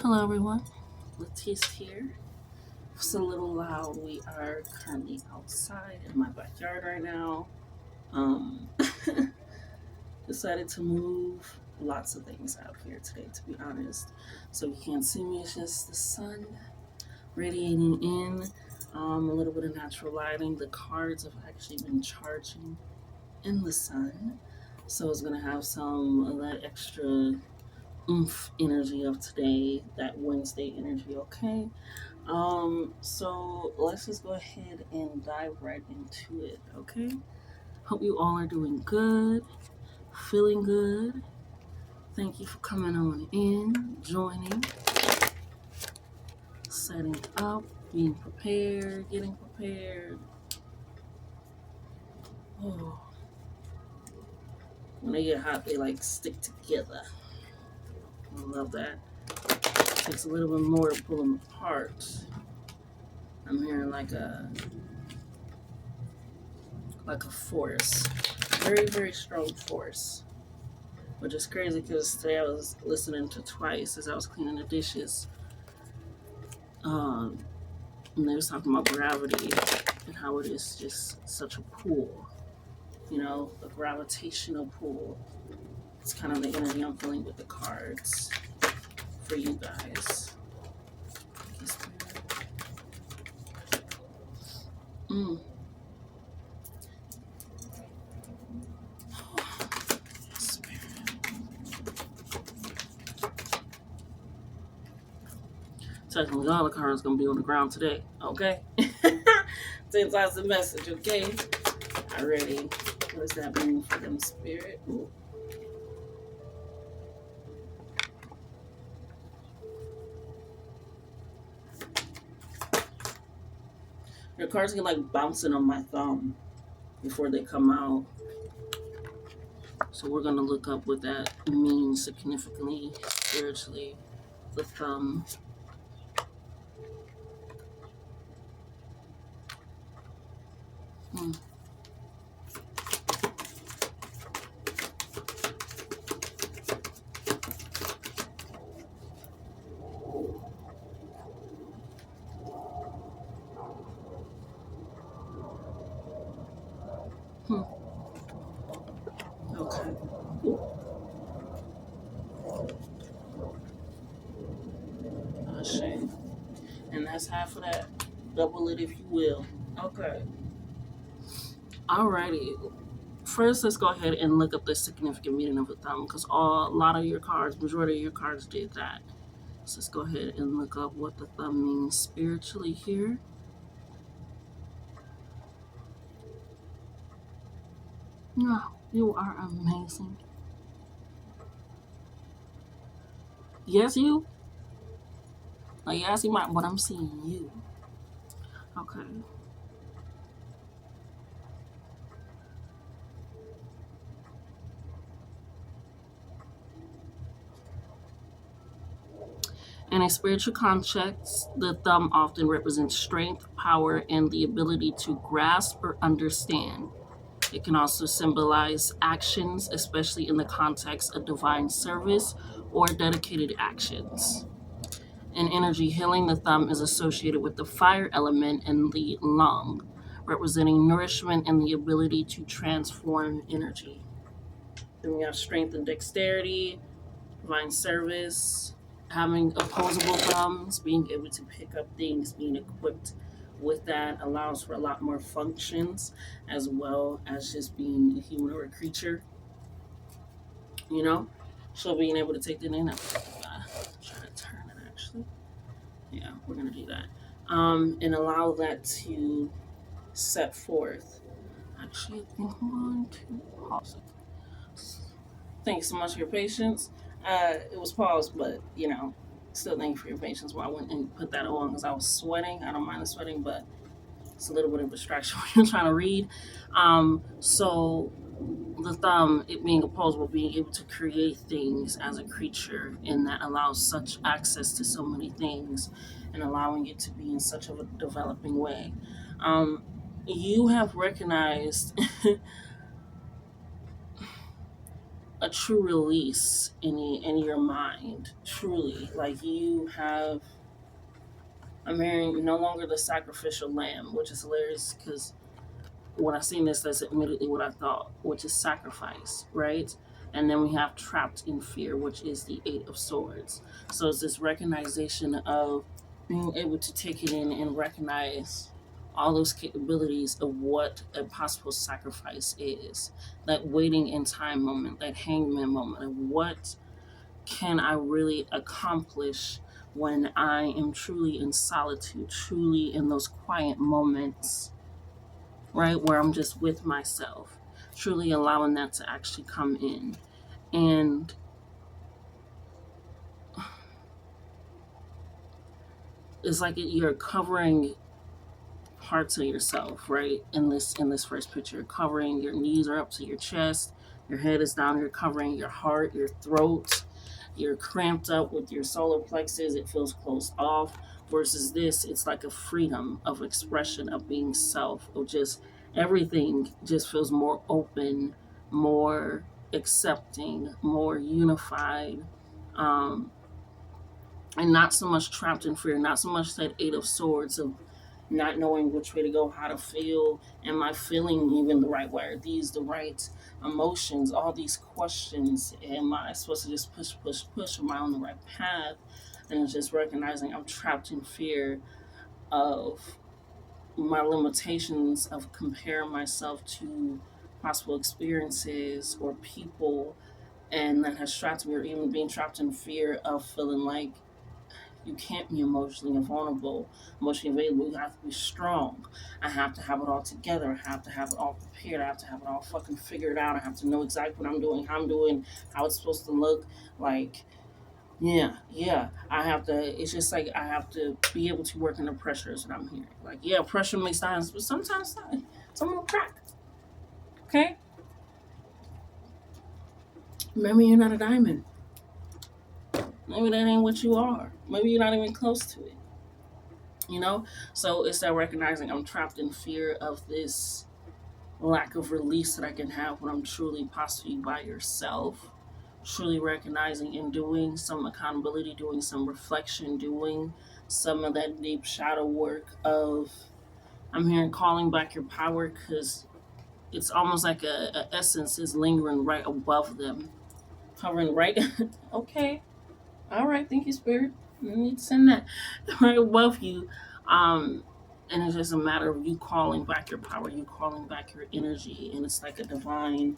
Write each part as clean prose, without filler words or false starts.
Hello, everyone. Letitice here. It's a little loud. We are currently outside in my backyard right now. Um, Decided to move lots of things out here today, to be honest. So you can't see me. It's just the sun radiating in. A little bit of natural lighting. The cards have actually been charging in the sun, so it's gonna have some of that extra oomph energy of today, that Wednesday energy. Okay. So let's just go ahead and dive right into it, okay? Hope you all are doing good, feeling good. Thank you for coming on in, joining, setting up, being prepared, getting prepared. Oh, when they get hot, they like stick together. I love that. Takes a little bit more to pull them apart. I'm hearing like a force, very very strong force. Which is crazy because today I was listening to Twice as I was cleaning the dishes. Um, and they was talking about gravity and how it is just such a pull, a gravitational pull. It's kind of the energy I'm feeling with the cards for you guys. Mm. Technically, all the cards gonna be on the ground today. Okay. 10 times the message. Okay. Already. What does that mean for them, spirit? Ooh. Your cards get like bouncing on my thumb before they come out. So we're gonna look up what that means significantly, spiritually. The thumb. Hmm. Hmm. Okay. A shame. And that's half of that. Double it if you will. Okay. Alrighty. First, let's go ahead and look up the significant meaning of the thumb because a lot of your cards, majority of your cards did that. So let's go ahead and look up what the thumb means spiritually here. Wow, you are amazing. Yes, you? Like, yes, you might, but I'm seeing you. Okay. In a spiritual context, the thumb often represents strength, power, and the ability to grasp or understand. It can also symbolize actions, especially in the context of divine service or dedicated actions. In energy healing, the thumb is associated with the fire element in the lung, representing nourishment and the ability to transform energy. Then we have strength and dexterity, divine service, having opposable thumbs, being able to pick up things, being equipped with that allows for a lot more functions as well as just being a human or a creature, you know? So being able to take that in, try to turn it actually. Yeah, we're gonna do that. And allow that to set forth. Actually, I think I'm going to pause it. Thanks so much for your patience. It was paused, but still thank you for your patience while I went and put that on because I was sweating. I don't mind the sweating, but it's a little bit of a distraction when you're trying to read. So the thumb, it being opposable, being able to create things as a creature, and that allows such access to so many things, and allowing it to be in such a developing way. Um, you have recognized a true release in your mind. Truly, like you have. I'm hearing no longer the sacrificial lamb, which is hilarious because when I seen this, that's immediately what I thought, which is sacrifice, right? And then we have trapped in fear, which is the Eight of Swords. So it's this recognition of being able to take it in and recognize all those capabilities of what a possible sacrifice is. That waiting in time moment, that hangman moment of what can I really accomplish when I am truly in solitude, truly in those quiet moments, right? Where I'm just with myself, truly allowing that to actually come in. And it's like you're covering parts of yourself, right? In this first picture, you're covering your knees are up to your chest, your head is down, you're covering your heart, your throat, you're cramped up with your solar plexus, it feels closed off. Versus this, it's like a freedom of expression, of being self, of just everything just feels more open, more accepting, more unified, um, and not so much trapped in fear, not so much that Eight of Swords of not knowing which way to go, how to feel, am I feeling even the right way? Are these the right emotions? All these questions, am I supposed to just push, push, push? Am I on the right path? And it's just recognizing I'm trapped in fear of my limitations, of comparing myself to possible experiences or people, and that has trapped me, or even being trapped in fear of feeling like you can't be emotionally vulnerable, emotionally available. You have to be strong. I have to have it all together. I have to have it all prepared. I have to have it all fucking figured out. I have to know exactly what I'm doing, how I'm doing, how it's supposed to look. Like, yeah. I have to. It's just like I have to be able to work under pressure. Is what I'm hearing. Like, yeah, pressure makes sense, but sometimes not. Some will crack. Okay. Maybe you're not a diamond. Maybe that ain't what you are. Maybe you're not even close to it. You know, so it's that recognizing I'm trapped in fear of this lack of release that I can have when I'm truly possibly by yourself, truly recognizing and doing some accountability, doing some reflection, doing some of that deep shadow work of, I'm hearing calling back your power, because it's almost like a essence is lingering right above them, hovering right. Okay, all right, thank you, Spirit. You need to send that right above you. Um, and it's just a matter of you calling back your power, you calling back your energy, and it's like a divine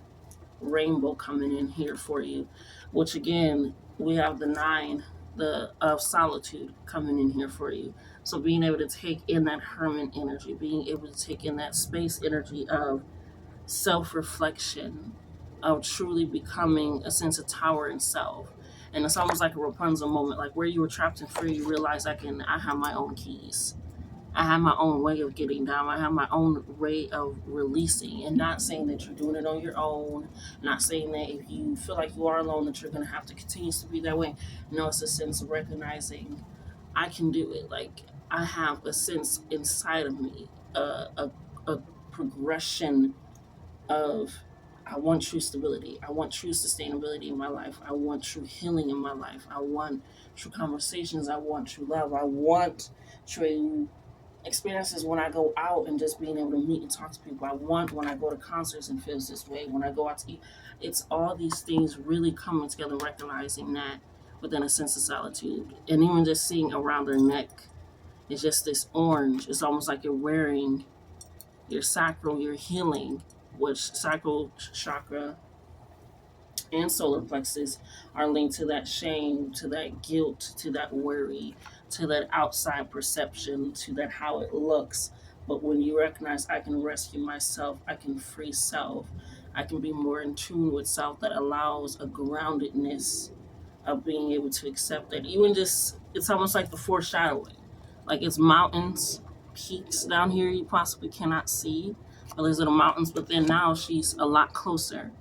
rainbow coming in here for you. Which again, we have the nine, the of solitude coming in here for you. So being able to take in that hermit energy, being able to take in that space energy of self reflection, of truly becoming a sense of tower in self. And it's almost like a Rapunzel moment, like where you were trapped in fear, you realize I have my own keys. I have my own way of getting down. I have my own way of releasing. And not saying that you're doing it on your own. Not saying that if you feel like you are alone that you're gonna have to continue to be that way. No, it's a sense of recognizing I can do it. Like I have a sense inside of me, a progression of I want true stability. I want true sustainability in my life. I want true healing in my life. I want true conversations. I want true love. I want true experiences when I go out and just being able to meet and talk to people. I want when I go to concerts and feels this way. When I go out to eat, it's all these things really coming together, recognizing that within a sense of solitude. And even just seeing around their neck, it's just this orange. It's almost like you're wearing your sacral, your healing, which sacral chakra and solar plexus are linked to that shame, to that guilt, to that worry, to that outside perception, to that how it looks. But when you recognize I can rescue myself, I can free self, I can be more in tune with self, that allows a groundedness of being able to accept that. Even just, it's almost like the foreshadowing. Like it's mountains, peaks down here you possibly cannot see. But there's little mountains, but then now she's a lot closer,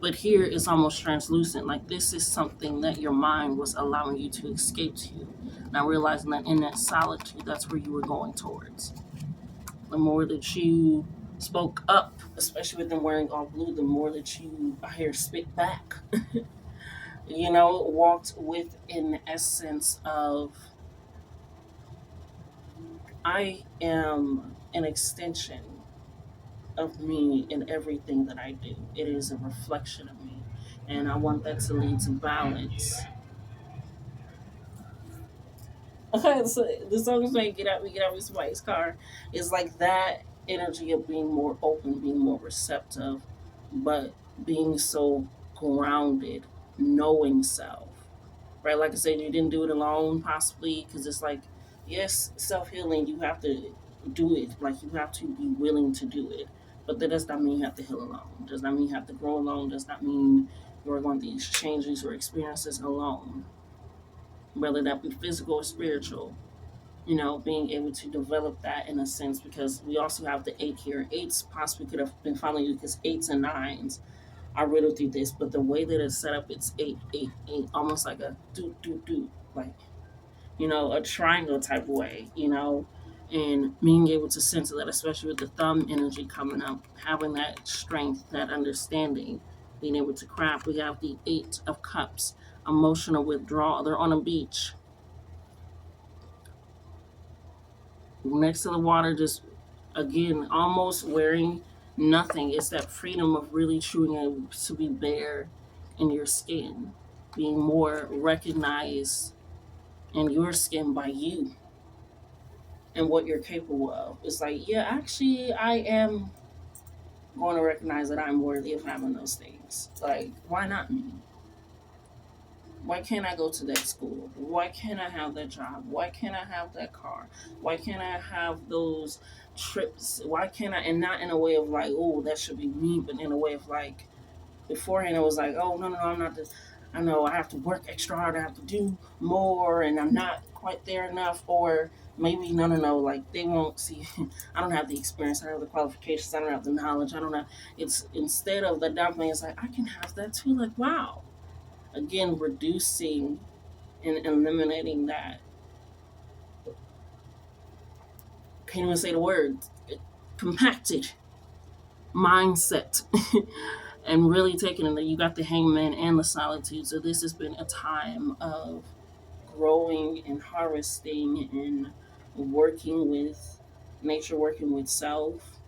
but here it's almost translucent. Like this is something that your mind was allowing you to escape to. Now realizing that in that solitude, that's where you were going towards. The more that you spoke up, especially with them wearing all blue, the more that you, I hear, spit back. Walked with an essence of, I am an extension of me in everything that I do. It is a reflection of me. And I want that to lead to balance. So the song is like Get Out of Somebody's Car. It's like that energy of being more open, being more receptive, but being so grounded, knowing self. Right? Like I said, you didn't do it alone, possibly, because it's like, yes, self healing, you have to do it. Like, you have to be willing to do it. But that does not mean you have to heal alone. Does not mean you have to grow alone. Does not mean you're going through these changes or experiences alone, whether that be physical or spiritual. Being able to develop that in a sense, because we also have the eight here. Eights possibly could have been following you because eights and nines are riddled through this, but the way that it's set up, it's eight, eight, eight, almost like a do, do, do, like, a triangle type way, and being able to sense that, especially with the thumb energy coming up, having that strength, that understanding, being able to craft. We have the Eight of Cups, emotional withdrawal. They're on a beach next to the water, just again, almost wearing nothing. It's that freedom of really truly to be bare in your skin, being more recognized in your skin by you and what you're capable of. It's like, yeah, actually, I am going to recognize that I'm worthy of having those things. Like, why not me? Why can't I go to that school? Why can't I have that job? Why can't I have that car? Why can't I have those trips? Why can't I? And not in a way of like, oh, that should be me, but in a way of like, beforehand it was like, oh, no, I'm not this. I know I have to work extra hard. I have to do more, and I'm not quite there enough. Or maybe, no. Like, they won't see. I don't have the experience. I don't have the qualifications. I don't have the knowledge. I don't have. It's instead of the downplaying, it's like, I can have that too. Like, wow. Again, reducing and eliminating that. Can't even say the word. Compacted mindset. And really taking it that you got the hangman and the solitude. So this has been a time of growing and harvesting and working with nature, working with self,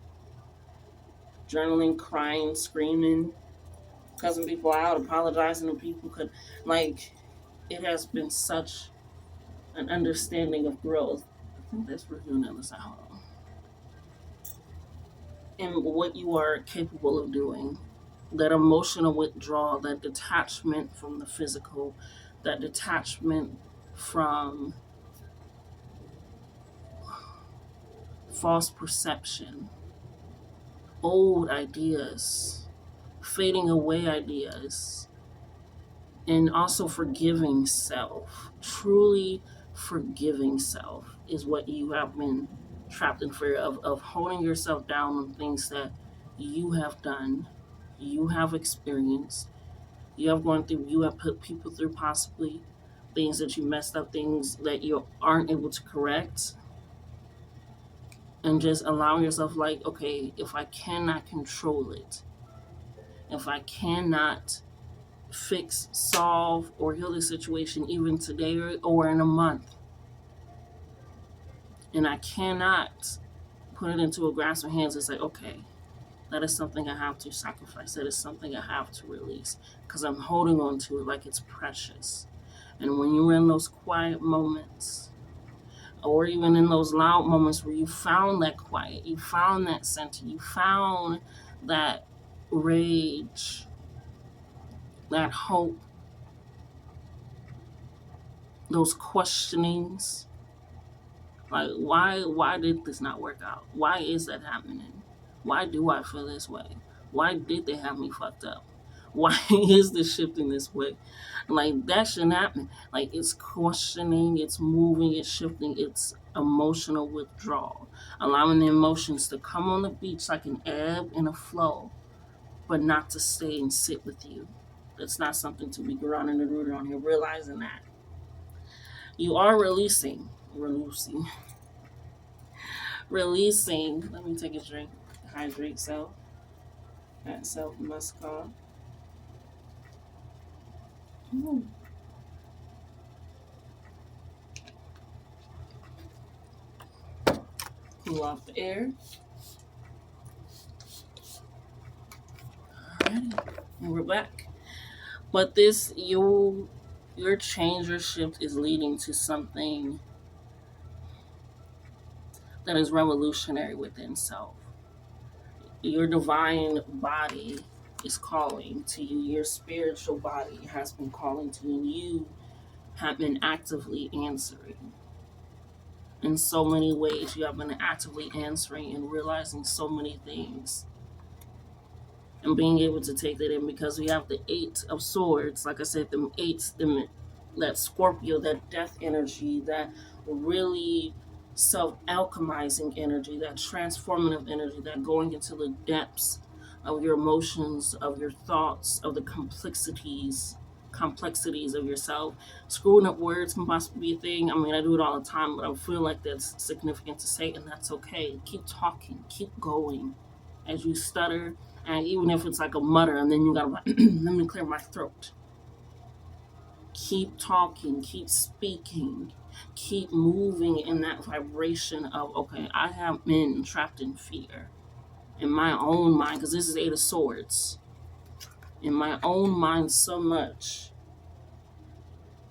journaling, crying, screaming, cussing people out, apologizing to people. Like, it has been such an understanding of growth. I think that's reviewing the other side. Hold on. And what you are capable of doing. That emotional withdrawal, that detachment from the physical, that detachment from false perception, old ideas, fading away ideas, and also forgiving self. Truly forgiving self is what you have been trapped in fear of holding yourself down on things that you have done, you have experienced, you have gone through, you have put people through, possibly things that you messed up, things that you aren't able to correct, and just allowing yourself, like, okay, if I cannot control it, if I cannot fix, solve, or heal the situation even today or in a month, and I cannot put it into a grasp of hands and say, okay, that is something I have to sacrifice. That is something I have to release because I'm holding on to it like it's precious. And when you're in those quiet moments, or even in those loud moments where you found that quiet, you found that center, you found that rage, that hope, those questionings, like, why did this not work out? Why is that happening? Why do I feel this way? Why did they have me fucked up? Why is this shifting this way? Like, that shouldn't happen. Like, it's questioning, it's moving, it's shifting, it's emotional withdrawal. Allowing the emotions to come on the beach like an ebb and a flow, but not to stay and sit with you. That's not something to be grounded and rooted on here. Realizing that you are releasing. Let me take a drink. Hydrate self. That self must come. Ooh. Cool off the air. Alrighty. And we're back. But this, your change or shift is leading to something that is revolutionary within self. Your divine body is calling to you. Your spiritual body has been calling to you. And you have been actively answering. In so many ways, you have been actively answering and realizing so many things. And being able to take that in, because we have the Eight of Swords. Like I said, them eights, that Scorpio, that death energy, that really self-alchemizing energy, that transformative energy, that going into the depths of your emotions, of your thoughts, of the complexities of yourself. Screwing up words can possibly be a thing. I mean, I do it all the time, but I feel like that's significant to say, and that's okay. Keep talking, keep going. As you stutter, and even if it's like a mutter, and then you gotta let me clear my throat. Keep talking, keep speaking, keep moving in that vibration of, okay, I have been trapped in fear in my own mind, because this is Eight of Swords. In my own mind so much.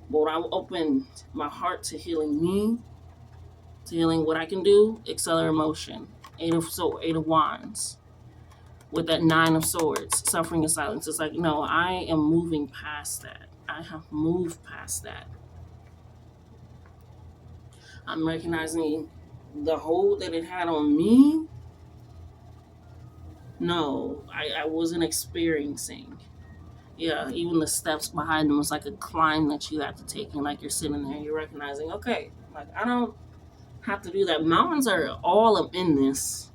But I will open my heart to healing me, to healing what I can do, accelerate emotion. Eight of Wands. With that Nine of Swords, suffering in silence. It's like, no, I am moving past that. I have moved past that. I'm recognizing the hold that it had on me. No, I wasn't experiencing. Yeah, even the steps behind them was like a climb that you have to take. And like you're sitting there, you're recognizing, okay, like I don't have to do that. Mountains are all up in this.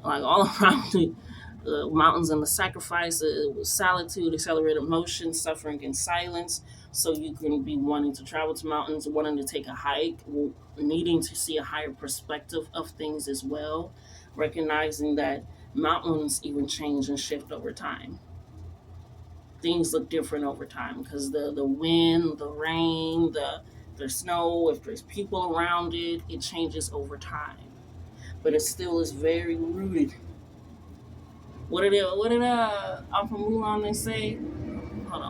Like all around the mountains and the sacrifice, solitude, accelerated motion, suffering in silence. So you can be wanting to travel to mountains, wanting to take a hike, needing to see a higher perspective of things as well, recognizing that mountains even change and shift over time. Things look different over time because the wind, the rain, the snow, if there's people around it, it changes over time. But it still is very rooted. What did Alpha Mulan they say? Hold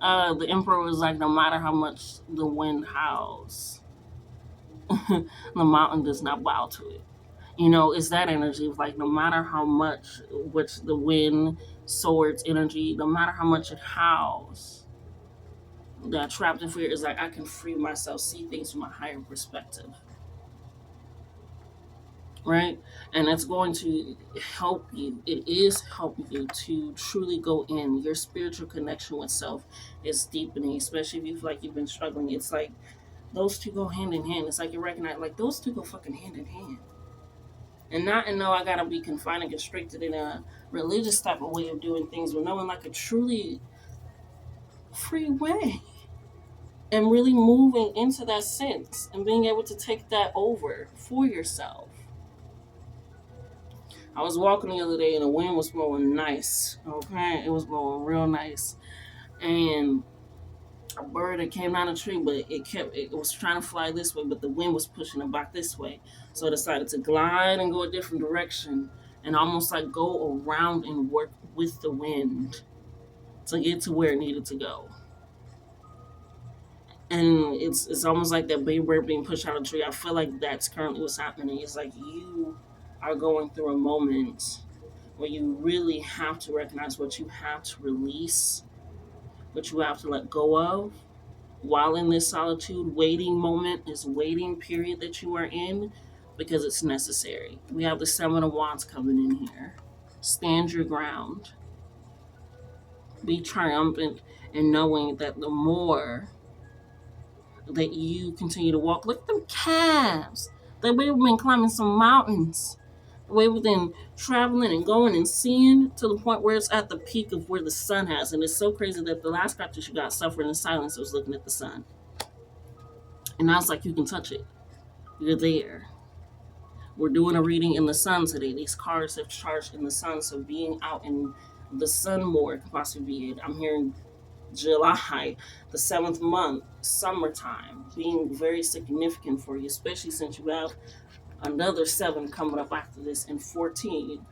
on. The Emperor was like, no matter how much the wind howls, the mountain does not bow to it. You know, it's that energy of like, no matter how much, which the wind, swords energy, no matter how much it howls, that trapped in fear is like, I can free myself, see things from a higher perspective. Right? And it's going to help you. It is helping you to truly go in. Your spiritual connection with self is deepening, especially if you feel like you've been struggling. It's like those two go hand in hand. It's like you recognize, like those two go fucking hand in hand. And not in no, I gotta be confined and constricted in a religious type of way of doing things, but knowing like a truly free way. And really moving into that sense and being able to take that over for yourself. I was walking the other day and the wind was blowing nice. Okay, it was blowing real nice, and a bird that came down the tree, but it was trying to fly this way, but the wind was pushing it back this way. So I decided to glide and go a different direction, and almost like go around and work with the wind to get to where it needed to go. And it's almost like that baby bird being pushed out of the tree. I feel like that's currently what's happening. It's like you are going through a moment where you really have to recognize what you have to release, what you have to let go of. While in this solitude, waiting moment, this waiting period that you are in, because it's necessary. We have the Seven of Wands coming in here. Stand your ground. Be triumphant in knowing that the more that you continue to walk, look at them calves. That we've been climbing some mountains. We've been traveling and going and seeing to the point where it's at the peak of where the sun has. And it's so crazy that the last practice you got suffering in silence was looking at the sun. And now it's like you can touch it. You're there. We're doing a reading in the sun today. These cards have charged in the sun, so being out in the sun more can possibly be it. I'm hearing July, the seventh month, summertime, being very significant for you, especially since you have another 7 coming up after this in 14.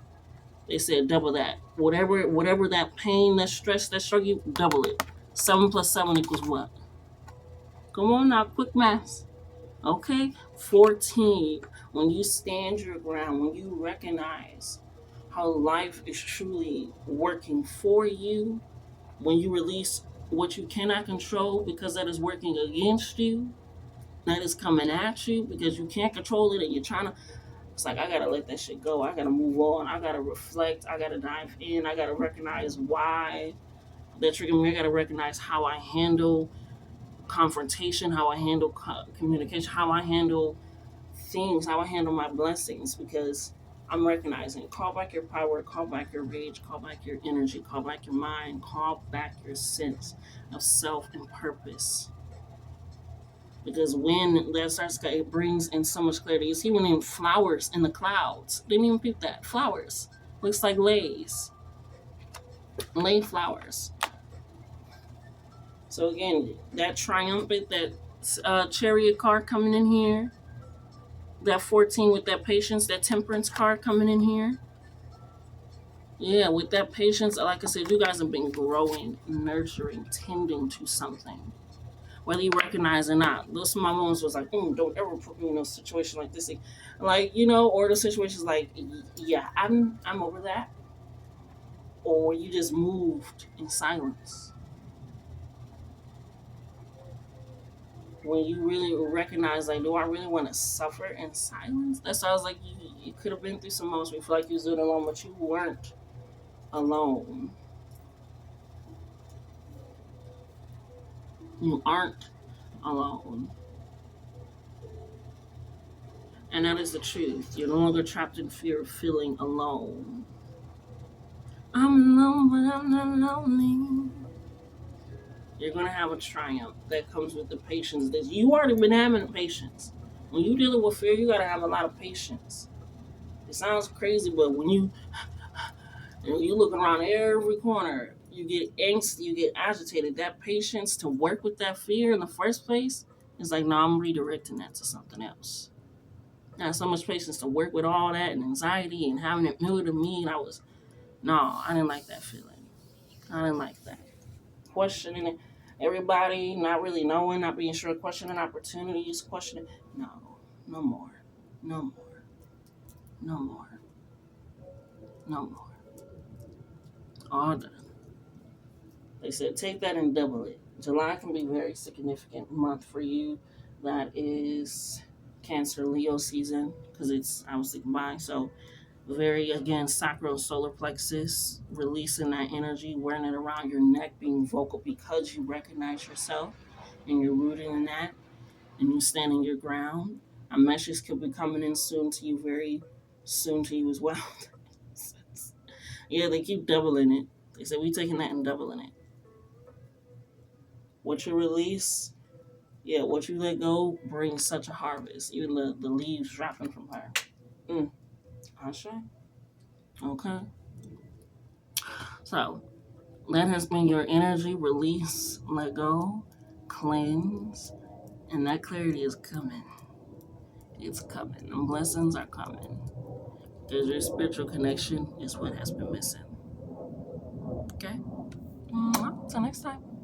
They said double that. Whatever that pain, that stress, that struggle, you double it. 7 plus 7 equals what? Come on now, quick math. Okay? 14. When you stand your ground, when you recognize how life is truly working for you, when you release what you cannot control because that is working against you, that is coming at you because you can't control it and you're trying to, it's like, I gotta let that shit go. I gotta move on. I gotta reflect. I gotta dive in. I gotta recognize why that triggered me. I gotta recognize how I handle confrontation, how I handle communication, how I handle things, how I handle my blessings, because I'm recognizing, call back your power, call back your rage, call back your energy, call back your mind, call back your sense of self and purpose. Because when that starts, it brings in so much clarity. You see when in flowers in the clouds, didn't even peep that. Flowers. Looks like lays. Lay flowers. So again, that triumphant, that chariot card coming in here, that 14 with that patience, that temperance card coming in here. Yeah, with that patience, like I said, you guys have been growing, nurturing, tending to something. Whether you recognize or not. Those my moments was like, don't ever put me in a situation like this. Like, or the situation's like, yeah, I'm over that. Or you just moved in silence. When you really recognize, like, do I really want to suffer in silence? That's why I was like, you could have been through some moments where you feel like you was doing it alone, but you weren't alone. You aren't alone. And that is the truth. You're no longer trapped in fear of feeling alone. I'm alone, but I'm not lonely. You're going to have a triumph that comes with the patience. That you already been having patience. When you're dealing with fear, you got to have a lot of patience. It sounds crazy, but when you're looking around every corner, you get angst, you get agitated. That patience to work with that fear in the first place is like, no, I'm redirecting that to something else. I had so much patience to work with all that and anxiety and having it mirrored to me, and I didn't like that feeling. I didn't like that. Questioning everybody, not really knowing, not being sure, questioning opportunities, questioning. No, no more. No more. No more. No more. All done. They said take that and double it. July can be a very significant month for you. That is Cancer Leo season because it's obviously combined. So very, again, sacral solar plexus, releasing that energy, wearing it around your neck, being vocal because you recognize yourself and you're rooted in that and you stand in your ground. A message could be coming in soon to you, very soon to you as well. Yeah, they keep doubling it. They said we taking that and doubling it. What you release, yeah, what you let go brings such a harvest. Even the leaves dropping from her. Ashe. Okay. So that has been your energy release, let go, cleanse, and that clarity is coming. It's coming. The blessings are coming. Because your spiritual connection is what has been missing. Okay? Till next time.